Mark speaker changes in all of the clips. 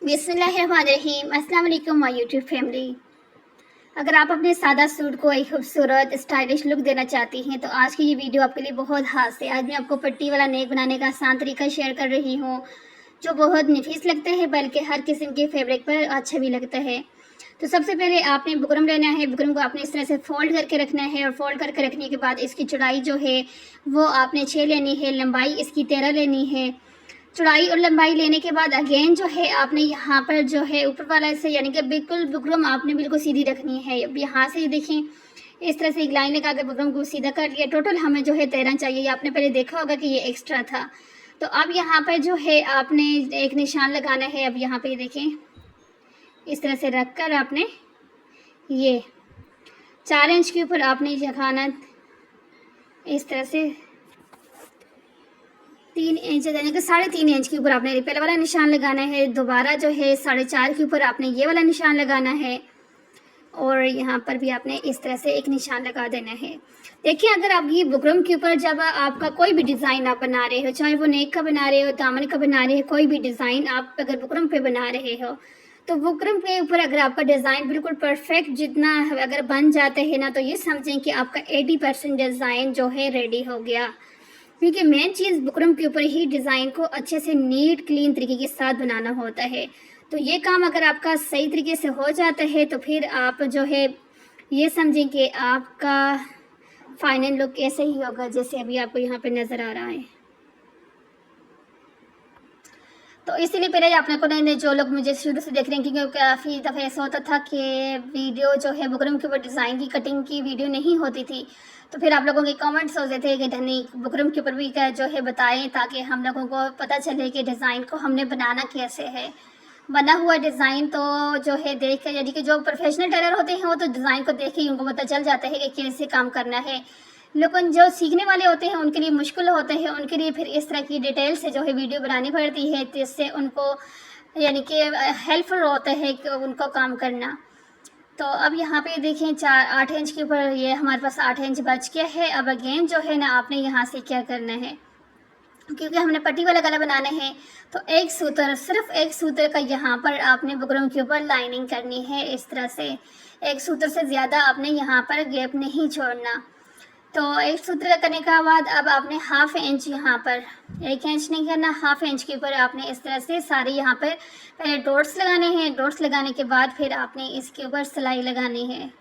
Speaker 1: बिस्मिल्लाहिर्रहमानिर्रहीम। अस्सलाम वालेकुम माय यूट्यूब फैमिली। अगर आप अपने सादा सूट को एक खूबसूरत स्टाइलिश लुक देना चाहती हैं तो आज की ये वीडियो आपके लिए बहुत खास है। आज मैं आपको पट्टी वाला नेक बनाने का आसान तरीका शेयर कर रही हूँ जो बहुत नफीस लगता है, बल्कि हर किस्म के फैब्रिक पर अच्छा भी लगता है। तो सबसे पहले आपने बुकरम लेना है। बुकरम को आपने इस तरह से फोल्ड करके रखना है और फोल्ड करके रखने के बाद इसकी चौड़ाई जो है वो आपने 6 लेनी है, लंबाई इसकी 13 लेनी है। चौड़ाई और लंबाई लेने के बाद अगेन जो है आपने यहाँ पर जो है ऊपर वाला से यानी कि बिल्कुल बुकरम आपने बिल्कुल सीधी रखनी है। अब यहाँ से देखें इस तरह से एक लाइन लगा कर बुकरम को सीधा कर लिया। टोटल हमें जो है 13 चाहिए। ये आपने पहले देखा होगा कि ये एक्स्ट्रा था। तो अब यहाँ पर जो है आपने एक निशान लगाना है। अब यहाँ पे देखें इस तरह से रख कर आपने ये 4 इंच के ऊपर आपने लगाना, इस तरह से 3 इंच यानी कि 3.5 इंच के ऊपर आपने पहले वाला निशान लगाना है। दोबारा जो है 4.5 के ऊपर आपने ये वाला निशान लगाना है और यहाँ पर भी आपने इस तरह से एक निशान लगा देना है। देखिए, अगर आप ये बुकरम के ऊपर जब आपका कोई भी डिज़ाइन आप बना रहे हो, चाहे वो नेक का बना रहे हो, दामन का बना रहे हो, कोई भी डिज़ाइन आप अगर बुकरम पे बना रहे हो तो बुकरम के ऊपर अगर आपका डिज़ाइन बिल्कुल परफेक्ट जितना अगर बन जाते हैं ना, तो ये समझें कि आपका 80% डिज़ाइन जो है रेडी हो गया। क्योंकि मेन चीज़ बुकरम के ऊपर ही डिज़ाइन को अच्छे से नीट क्लीन तरीके के साथ बनाना होता है। तो ये काम अगर आपका सही तरीके से हो जाता है तो फिर आप जो है ये समझें कि आपका फाइनल लुक ऐसे ही होगा जैसे अभी आपको यहाँ पे नज़र आ रहा है। तो इसीलिए पहले आपने को नहीं, जो लोग मुझे शुरू से देख रहे हैं, क्योंकि काफ़ी दफ़ा ऐसा होता था कि वीडियो जो है बुकरम के ऊपर डिज़ाइन की कटिंग की वीडियो नहीं होती थी, तो फिर आप लोगों के कमेंट्स होते थे कि धनी बुकरम के ऊपर भी जो है बताएं ताकि हम लोगों को पता चले कि डिज़ाइन को हमने बनाना कैसे है। बना हुआ डिज़ाइन तो जो है देख कर, यानी कि जो प्रोफेशनल टेलर होते हैं वो तो डिज़ाइन को देख के ही उनको पता चल जाता है कि कैसे काम करना है, लेकिन जो सीखने वाले होते हैं उनके लिए मुश्किल होते हैं। उनके लिए फिर इस तरह की डिटेल से जो है वीडियो बनानी पड़ती है, जिससे उनको यानी कि हेल्पफुल होता है कि उनको काम करना। तो अब यहाँ पे देखें 8 इंच के ऊपर ये हमारे पास 8 इंच बच गया है। अब अगेन जो है ना आपने यहाँ से क्या करना है, क्योंकि हमने पट्टी वाला गला बनाना है तो एक सूत्र, सिर्फ एक सूत्र का यहाँ पर आपने बुकरम के ऊपर लाइनिंग करनी है। इस तरह से एक सूत्र से ज़्यादा आपने यहाँ पर गैप नहीं छोड़ना। तो एक सूत्र करने के बाद अब आपने 1/2 इंच यहाँ पर, 1 इंच नहीं करना, 1/2 इंच के ऊपर आपने इस तरह से सारे यहाँ पर पहले डॉट्स लगाने हैं। डॉट्स लगाने के बाद फिर आपने इसके ऊपर सिलाई लगानी है।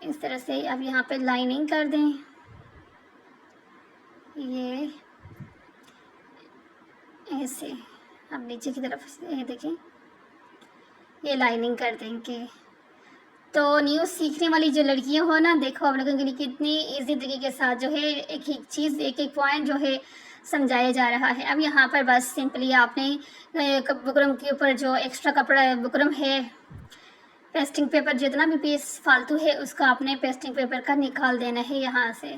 Speaker 1: इस तरह से अब यहाँ पर लाइनिंग कर दें। ये ऐसे अब नीचे की तरफ से ये देखें, ये लाइनिंग कर देंगे। तो न्यूज़ सीखने वाली जो लड़कियां हो ना, देखो आप लोगों के लिए कितनी इजी तरीके के साथ जो है एक एक चीज़, एक एक पॉइंट जो है समझाया जा रहा है। अब यहाँ पर बस सिंपली आपने बुकरम के ऊपर जो एक्स्ट्रा कपड़ा बुकरम है, पेस्टिंग पेपर जितना भी पीस फालतू है उसका आपने पेस्टिंग पेपर का निकाल देना है यहाँ से।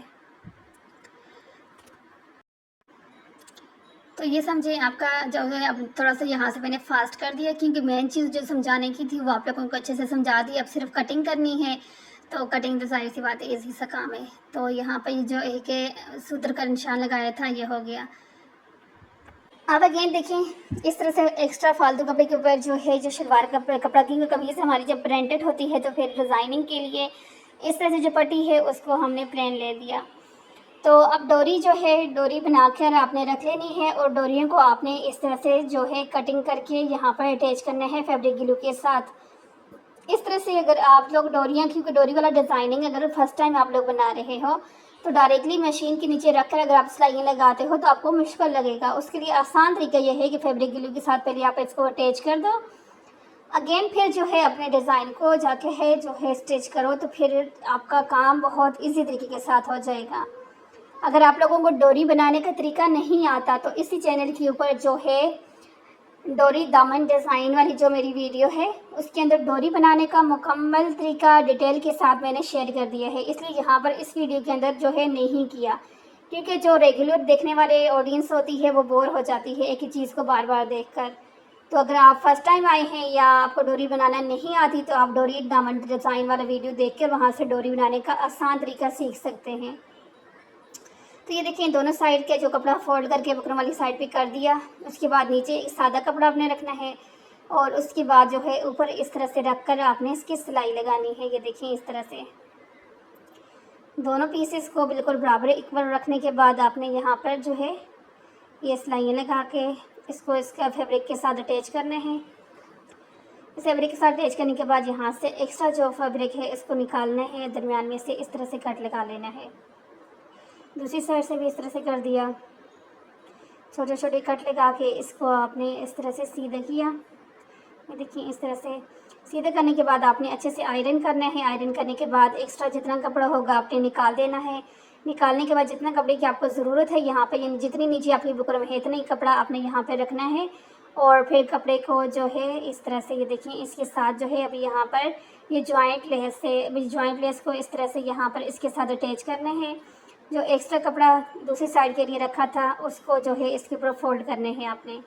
Speaker 1: तो ये समझे आपका जो है, अब थोड़ा सा यहाँ से मैंने फास्ट कर दिया क्योंकि मेन चीज़ जो समझाने की थी वो आप लोगों को अच्छे से समझा दी। अब सिर्फ कटिंग करनी है, तो कटिंग तो सारी सी बात है, इजी सा काम है। तो यहाँ पर जो एक सूत्र का निशान लगाया था ये हो गया। अब अगेन देखें इस तरह से एक्स्ट्रा फालतू कपड़े के ऊपर जो है, जो शलवार कपड़ा की कमीज़ हमारी जब प्रिंटेड होती है तो फिर डिज़ाइनिंग के लिए इस तरह से जो पट्टी है उसको हमने प्लेन ले लिया। तो अब डोरी जो है, डोरी बनाकर आपने रख लेनी है और डोरियों को आपने इस तरह से जो है कटिंग करके यहाँ पर अटैच करना है फैब्रिक ग्लू के साथ। इस तरह से अगर आप लोग डोरियाँ, क्योंकि डोरी वाला डिज़ाइनिंग अगर फर्स्ट टाइम आप लोग बना रहे हो तो डायरेक्टली मशीन के नीचे रखकर अगर आप सिलाइयाँ लगाते हो तो आपको मुश्किल लगेगा। उसके लिए आसान तरीका यह है कि फैब्रिक ग्लू के साथ पहले आप इसको अटैच कर दो, अगेन फिर जो है अपने डिज़ाइन को जाके है जो है स्टिच करो, तो फिर आपका काम बहुत ईजी तरीके के साथ हो जाएगा। अगर आप लोगों को डोरी बनाने का तरीका नहीं आता तो इसी चैनल के ऊपर जो है डोरी दामन डिज़ाइन वाली जो मेरी वीडियो है उसके अंदर डोरी बनाने का मुकम्मल तरीका डिटेल के साथ मैंने शेयर कर दिया है। इसलिए यहाँ पर इस वीडियो के अंदर जो है नहीं किया, क्योंकि जो रेगुलर देखने वाले ऑडियंस होती है वो बोर हो जाती है एक ही चीज़ को बार बार देखकर। तो अगर आप फर्स्ट टाइम आए हैं या आपको डोरी बनाना नहीं आती तो आप डोरी दामन डिज़ाइन वाला वीडियो देख कर वहाँ से डोरी बनाने का आसान तरीका सीख सकते हैं। तो ये देखिए दोनों साइड के जो कपड़ा फोल्ड करके बुकरम वाली साइड पे कर दिया। उसके बाद नीचे एक सादा कपड़ा आपने रखना है और उसके बाद जो है ऊपर इस तरह से रख कर आपने इसकी सिलाई लगानी है। ये देखिए इस तरह से दोनों पीसेस को बिल्कुल बराबर इक्वल रखने के बाद आपने यहाँ पर जो है ये सिलाइयाँ लगा के इसको इसका फैब्रिक के साथ अटैच करने हैं। इस फैब्रिक के साथ अटैच करने के बाद यहाँ से एक्स्ट्रा जो फैब्रिक है इसको निकालना है, दरमियान में से इस तरह से कट लगा लेना है। दूसरी साइड से भी इस तरह से कर दिया, छोटे छोटे कट लगा के इसको आपने इस तरह से सीधा किया। ये देखिए इस तरह से सीधे करने के बाद आपने अच्छे से आयरन करना है। आयरन करने के बाद एक्स्ट्रा जितना कपड़ा होगा आपने निकाल देना है। निकालने के बाद जितना कपड़े की आपको ज़रूरत है यहाँ पे, यानी जितनी नीचे आपकी बुकरम है इतना ही कपड़ा आपने यहाँ पे रखना है। और फिर कपड़े को जो है इस तरह से, ये देखिए इसके साथ जो है अभी यहाँ पर ये जॉइंट लेस है, अभी जॉइंट लेस को इस तरह से यहाँ पर इसके साथ अटैच करना है। जो एक्स्ट्रा कपड़ा दूसरी साइड के लिए रखा था उसको जो है इसके ऊपर फोल्ड करने हैं आपने।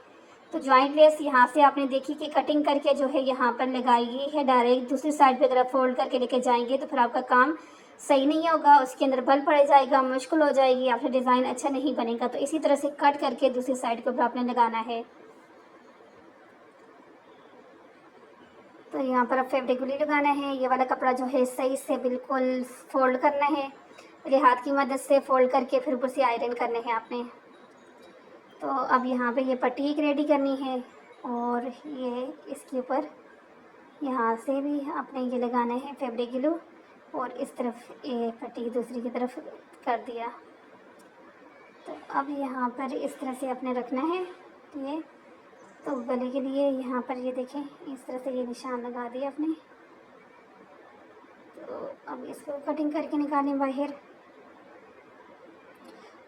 Speaker 1: तो जॉइंट लेस यहाँ से आपने देखी कि कटिंग करके जो है यहाँ पर लगाई गई है। डायरेक्ट दूसरी साइड पे अगर आप फोल्ड करके लेके जाएंगे तो फिर आपका काम सही नहीं होगा, उसके अंदर बल पड़ जाएगा, मुश्किल हो जाएगी या फिर डिज़ाइन अच्छा नहीं बनेगा। तो इसी तरह से कट करके दूसरी साइड के ऊपर आपने लगाना है। तो यहाँ पर अब फैब्रिक ग्लू लगाना है। ये वाला कपड़ा जो है सही से बिल्कुल फोल्ड करना है, मेरे हाथ की मदद से फोल्ड करके फिर ऊपर से आयरन करने हैं आपने। तो अब यहाँ पे ये पट्टी एक रेडी करनी है और ये इसके ऊपर यहाँ से भी आपने ये लगाना है फैब्रिक ग्लू और इस तरफ ये पट्टी दूसरी की तरफ कर दिया। तो अब यहाँ पर इस तरह से आपने रखना है ये। तो गले के लिए यहाँ पर ये देखें इस तरह से ये निशान लगा दिया आपने। तो अब इसको कटिंग करके निकालें बाहर।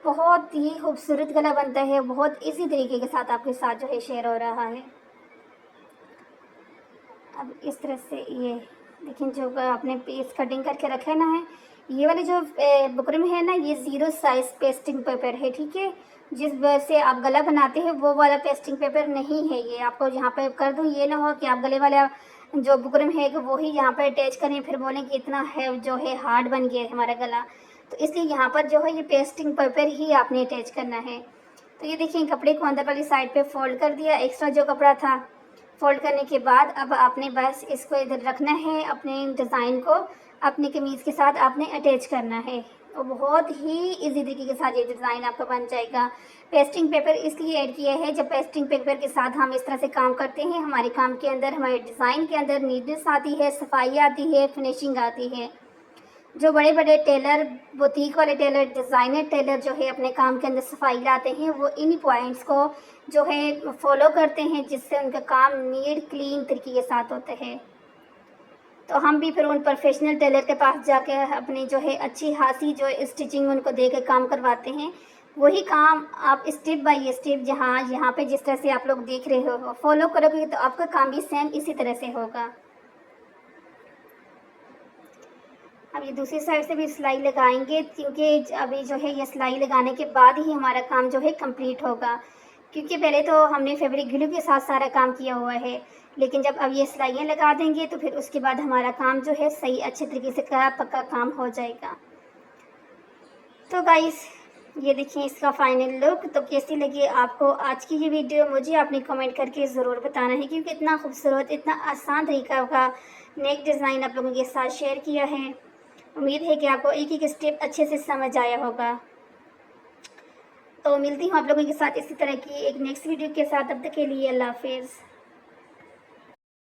Speaker 1: बहुत ही खूबसूरत गला बनता है, बहुत इजी तरीके के साथ आपके साथ जो है शेयर हो रहा है। अब इस तरह से ये देखें जो आपने पीस कटिंग करके रखा है ना है, ये वाली जो बुकरम है ना ये 0 साइज़ पेस्टिंग पेपर है, ठीक है। जिस वजह से आप गला बनाते हैं वो वाला पेस्टिंग पेपर नहीं है ये। आपको यहाँ पे कर दूँ, ये ना हो कि आप गले वाला जो बुकरम है कि वही यहाँ पर अटैच करें फिर बोलें कि इतना है जो है हार्ड बन गया है हमारा गला। तो इसलिए यहाँ पर जो है ये पेस्टिंग पेपर ही आपने अटैच करना है। तो ये देखिए कपड़े को अंदर वाली साइड पे फोल्ड कर दिया, एक्स्ट्रा जो कपड़ा था फोल्ड करने के बाद अब आपने बस इसको इधर रखना है, अपने डिज़ाइन को अपनी कमीज़ के साथ आपने अटैच करना है। और बहुत ही इजी तरीके के साथ ये डिज़ाइन आपका बन जाएगा। पेस्टिंग पेपर इसलिए ऐड किया है, जब पेस्टिंग पेपर के साथ हम इस तरह से काम करते हैं हमारे काम के अंदर, हमारे डिज़ाइन के अंदर नीटनेस आती है, सफाई आती है, फिनिशिंग आती है। जो बड़े बड़े टेलर, बुटीक वाले टेलर, डिज़ाइनर टेलर जो है अपने काम के अंदर सफाई लाते हैं वो इन पॉइंट्स को जो है फॉलो करते हैं, जिससे उनका काम नीट क्लीन तरीके के साथ होता है। तो हम भी फिर उन प्रोफेशनल टेलर के पास जाके अपनी जो है अच्छी खासी जो स्टिचिंग उनको दे के काम करवाते हैं। वही काम आप स्टेप बाय स्टेप जहाँ यहाँ पे जिस तरह से आप लोग देख रहे हो फॉलो करोगे तो आपका काम भी सेम इसी तरह से होगा। अब ये दूसरी साइड से भी सिलाई लगाएंगे, क्योंकि अभी जो है ये सिलाई लगाने के बाद ही हमारा काम जो है कंप्लीट होगा। क्योंकि पहले तो हमने फैब्रिक ग्लू के साथ सारा काम किया हुआ है, लेकिन जब अब ये सिलाइयाँ लगा देंगे तो फिर उसके बाद हमारा काम जो है सही अच्छे तरीके से पक्का काम हो जाएगा। तो गाइस ये देखिए इसका फाइनल लुक। तो कैसी लगी आपको आज की ये वीडियो, मुझे आपने कमेंट करके ज़रूर बताना है, क्योंकि इतना खूबसूरत इतना आसान तरीका का नेक डिज़ाइन आप लोगों के साथ शेयर किया है। उम्मीद है कि आपको एक एक स्टेप अच्छे से समझ आया होगा। तो मिलती हूँ आप लोगों के साथ इसी तरह की एक नेक्स्ट वीडियो के साथ। तब तक के लिए अल्लाह हाफिज़।